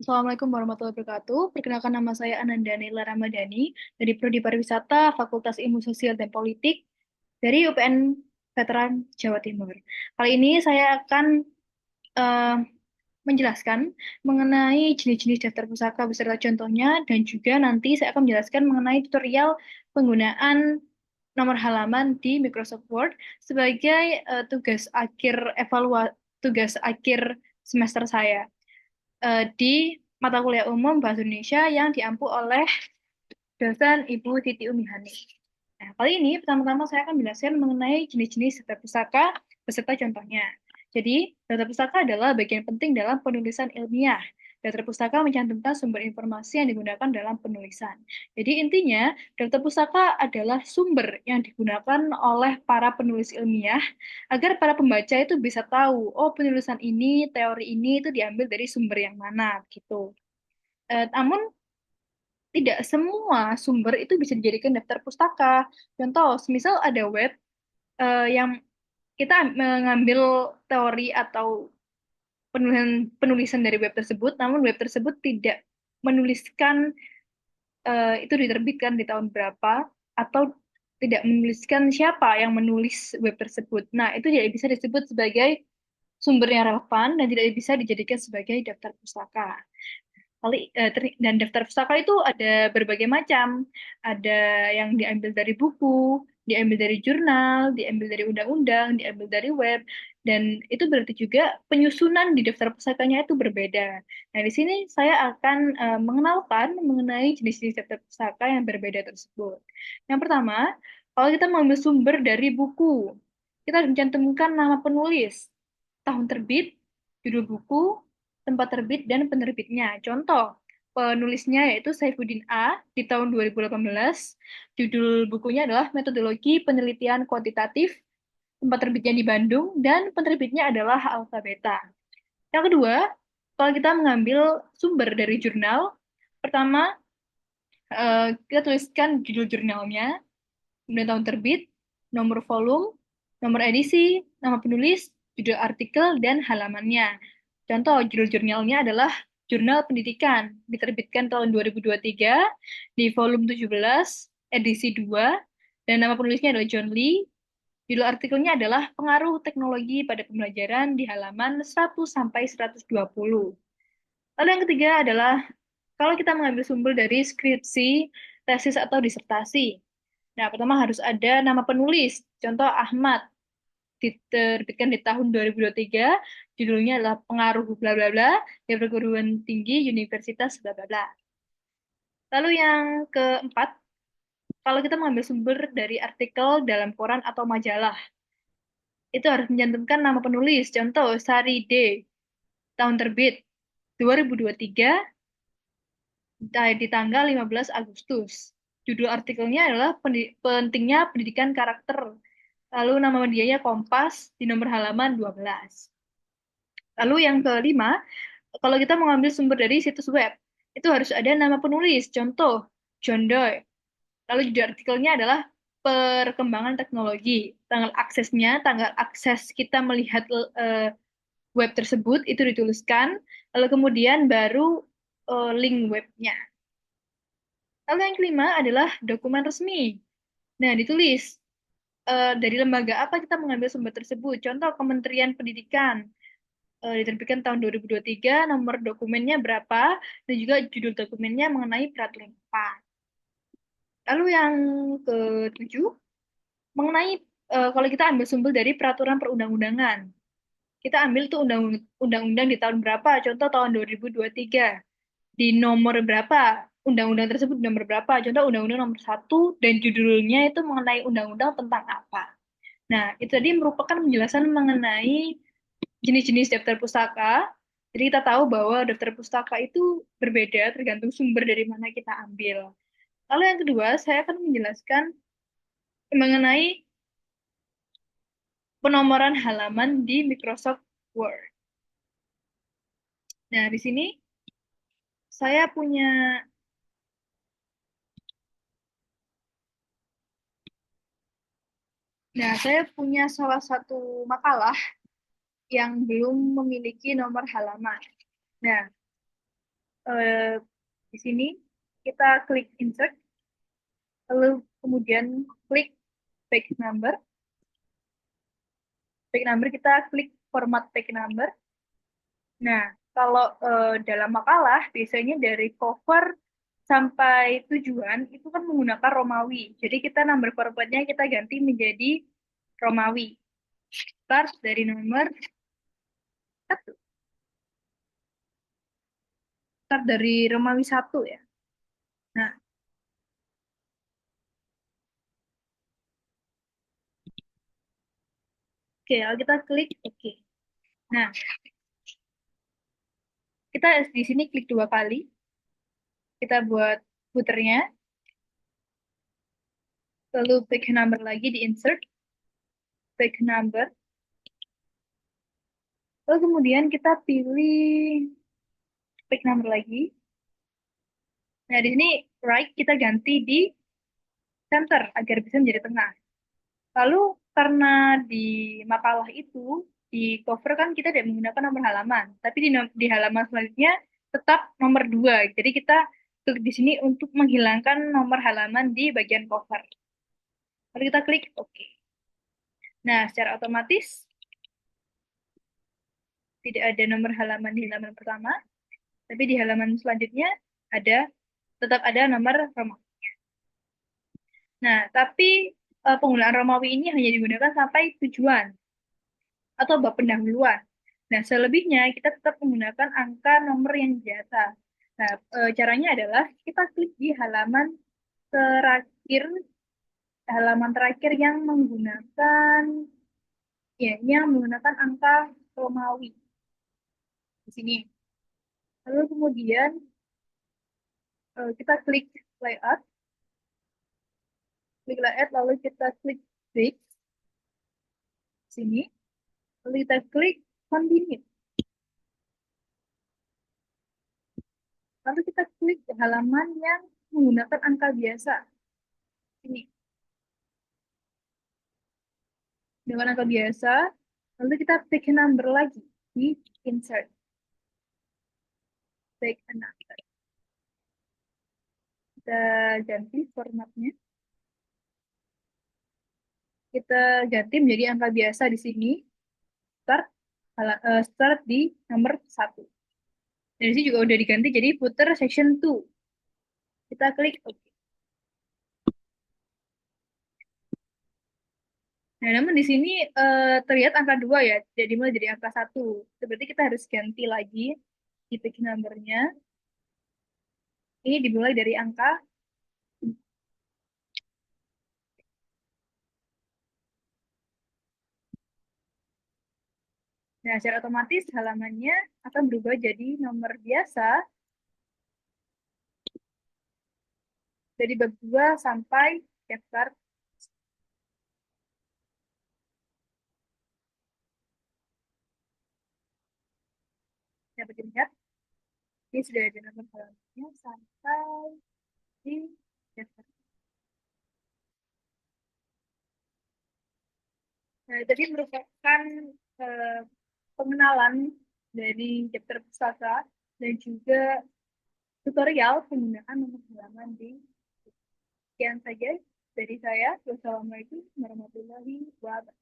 Assalamualaikum warahmatullahi wabarakatuh. Perkenalkan nama saya Ananda Nila Ramadhani dari Prodi Pariwisata Fakultas Ilmu Sosial dan Politik dari UPN Veteran Jawa Timur. Kali ini saya akan eh, menjelaskan mengenai jenis-jenis daftar pusaka beserta contohnya dan juga nanti saya akan menjelaskan mengenai tutorial penggunaan nomor halaman di Microsoft Word sebagai tugas akhir semester saya di mata kuliah umum Bahasa Indonesia yang diampu oleh dosen Ibu Titi Umihani. Nah, kali ini pertama-tama saya akan menjelaskan mengenai jenis-jenis daftar pusaka beserta contohnya. Jadi, daftar pusaka adalah bagian penting dalam penulisan ilmiah. Daftar pustaka mencantumkan sumber informasi yang digunakan dalam penulisan. Jadi, intinya, daftar pustaka adalah sumber yang digunakan oleh para penulis ilmiah agar para pembaca itu bisa tahu, oh penulisan ini, teori ini itu diambil dari sumber yang mana, gitu. Namun tidak semua sumber itu bisa dijadikan daftar pustaka. Contoh, semisal ada web yang kita mengambil teori atau penulisan penulisan dari web tersebut, namun web tersebut tidak menuliskan itu diterbitkan di tahun berapa atau tidak menuliskan siapa yang menulis web tersebut. Nah, itu tidak bisa disebut sebagai sumber yang relevan dan tidak bisa dijadikan sebagai daftar pustaka. Dan daftar pustaka itu ada berbagai macam. Ada yang diambil dari buku, diambil dari jurnal, diambil dari undang-undang, diambil dari web, dan itu berarti juga penyusunan di daftar pusakanya itu berbeda. Nah, di sini saya akan mengenalkan mengenai jenis-jenis daftar pustaka yang berbeda tersebut. Yang pertama, kalau kita mengambil sumber dari buku, kita harus mencantumkan nama penulis, tahun terbit, judul buku, tempat terbit, dan penerbitnya. Contoh, penulisnya yaitu Saifuddin A. di tahun 2018. Judul bukunya adalah Metodologi Penelitian Kuantitatif, tempat terbitnya di Bandung, dan penerbitnya adalah Alpha Beta. Yang kedua, kalau kita mengambil sumber dari jurnal, pertama kita tuliskan judul jurnalnya, kemudian tahun terbit, nomor volume, nomor edisi, nama penulis, judul artikel, dan halamannya. Contoh, judul jurnalnya adalah Jurnal Pendidikan, diterbitkan tahun 2023 di volume 17, edisi 2, dan nama penulisnya adalah John Lee. Judul artikelnya adalah Pengaruh Teknologi pada Pembelajaran di halaman 100 sampai 120. Lalu yang ketiga adalah kalau kita mengambil sumber dari skripsi, tesis, atau disertasi. Nah, pertama harus ada nama penulis. Contoh Ahmad, diterbitkan di tahun 2023, judulnya adalah Pengaruh bla bla bla di perguruan tinggi Universitas bla bla bla. Lalu yang keempat, kalau kita mengambil sumber dari artikel dalam koran atau majalah, itu harus mencantumkan nama penulis. Contoh Sari D, tahun terbit 2023, di tanggal 15 Agustus. Judul artikelnya adalah Pentingnya Pendidikan Karakter. Lalu nama medianya Kompas di nomor halaman 12. Lalu yang kelima, kalau kita mengambil sumber dari situs web, itu harus ada nama penulis. Contoh, John Doe. Lalu judul artikelnya adalah perkembangan teknologi. Tanggal akses kita melihat web tersebut itu dituliskan, lalu kemudian baru link webnya. Lalu yang kelima adalah dokumen resmi. Nah, ditulis dari lembaga apa kita mengambil sumber tersebut. Contoh, Kementerian Pendidikan. Diterbitkan tahun 2023, nomor dokumennya berapa, dan juga judul dokumennya mengenai peraturan apa. Lalu yang ketujuh, mengenai kalau kita ambil sumber dari peraturan perundang-undangan. Kita ambil tuh undang-undang di tahun berapa, contoh tahun 2023. Di nomor berapa, undang-undang tersebut nomor berapa, contoh undang-undang nomor satu, dan judulnya itu mengenai undang-undang tentang apa. Nah, itu tadi merupakan penjelasan mengenai jenis-jenis daftar pustaka. Jadi kita tahu bahwa daftar pustaka itu berbeda tergantung sumber dari mana kita ambil. Lalu yang kedua, saya akan menjelaskan mengenai penomoran halaman di Microsoft Word. Nah, di sini saya punya saya punya salah satu makalah yang belum memiliki nomor halaman. Nah, Eh, di sini kita klik insert, lalu kemudian klik page number. Page number kita klik format page number. Nah, kalau dalam makalah biasanya dari cover sampai tujuan itu kan menggunakan Romawi. Jadi kita number formatnya kita ganti menjadi Romawi. Start dari nomor 1. Start dari Romawi 1 ya. Nah, oke, lalu kita klik oke. Nah, kita di sini klik 2 kali. Kita buat footernya, lalu page number lagi di insert, page number, lalu kemudian kita pilih page number lagi. Nah, di sini right kita ganti di center agar bisa menjadi tengah. Lalu karena di makalah itu di cover kan kita tidak menggunakan nomor halaman, tapi di halaman selanjutnya tetap nomor 2. Jadi kita klik di sini untuk menghilangkan nomor halaman di bagian cover. Lalu kita klik OK. Nah, secara otomatis tidak ada nomor halaman di halaman pertama, tapi di halaman selanjutnya ada tetap ada nomor Romawi. Nah, tapi penggunaan Romawi ini hanya digunakan sampai tujuan atau bab pendahuluan. Nah, selebihnya kita tetap menggunakan angka nomor yang biasa. Nah, caranya adalah kita klik di terakhir, halaman terakhir yang menggunakan yang menggunakan angka Romawi di sini. Lalu kemudian kita layout, klik layout, lalu kita klik fix sini, lalu kita klik continue. Lalu kita klik halaman yang menggunakan angka biasa. Ini dengan angka biasa, lalu kita pick a number lagi di insert. Pick a number. Kita ganti formatnya. Kita ganti menjadi angka biasa di sini. Start di nomor 1. Dan di sini juga udah diganti jadi footer section 2. Kita klik OK. Nah, namun di sini terlihat angka 2 ya, jadi mulai jadi angka 1. Berarti kita harus ganti lagi di page number-nya. Ini dimulai dari angka. Nah, secara otomatis halamannya akan berubah jadi nomor biasa dari bab 2 sampai chapter. Dapat dilihat, ini sudah ada nomor halamannya sampai di chapter. Nah, tadi merupakan eh, pengenalan dari chapter pustaka dan juga tutorial penggunaan nomor halaman di. Sekian saja dari saya. Wassalamualaikum warahmatullahi wabarakatuh.